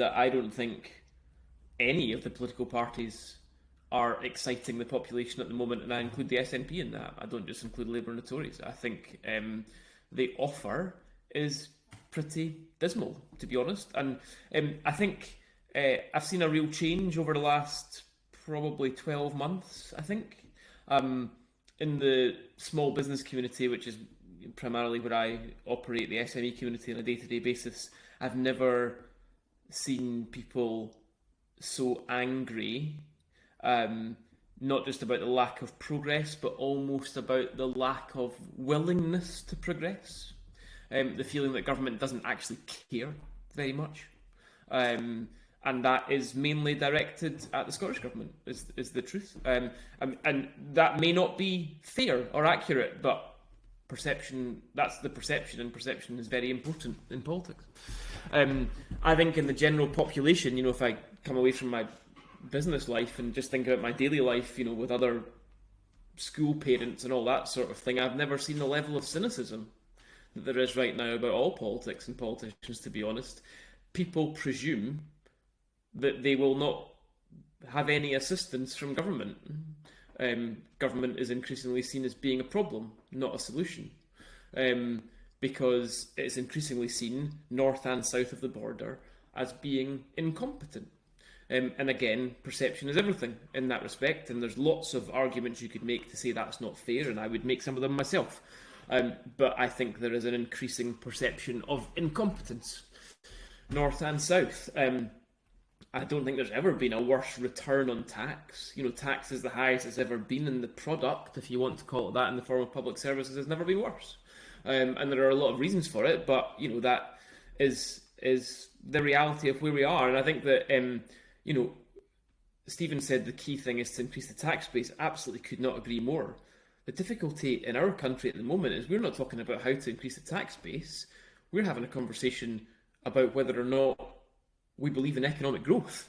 that I don't think any of the political parties are exciting the population at the moment, and I include the SNP in that. I don't just include Labour and the Tories. I think the offer is pretty dismal, to be honest. And I think I've seen a real change over the last probably 12 months, I think, in the small business community, which is primarily where I operate, the SME community on a day-to-day basis. I've never seen people so angry, not just about the lack of progress, but almost about the lack of willingness to progress. The feeling that government doesn't actually care very much. And that is mainly directed at the Scottish Government, is the truth. And that may not be fair or accurate, but perception, that's the perception, and perception is very important in politics. I think in the general population, if I come away from my business life and just think about my daily life, with other school parents and all that sort of thing, I've never seen the level of cynicism that there is right now about all politics and politicians, to be honest. People presume that they will not have any assistance from government. Government is increasingly seen as being a problem, not a solution, because it's increasingly seen, north and south of the border, as being incompetent. And again, perception is everything in that respect, and there's lots of arguments you could make to say that's not fair, and I would make some of them myself. But I think there is an increasing perception of incompetence, north and south. I don't think there's ever been a worse return on tax. Tax is the highest it's ever been, and the product, if you want to call it that, in the form of public services, has never been worse. And there are a lot of reasons for it, but that is the reality of where we are. And I think that Stephen said the key thing is to increase the tax base. Absolutely could not agree more. The difficulty in our country at the moment is we're not talking about how to increase the tax base. We're having a conversation about whether or not we believe in economic growth.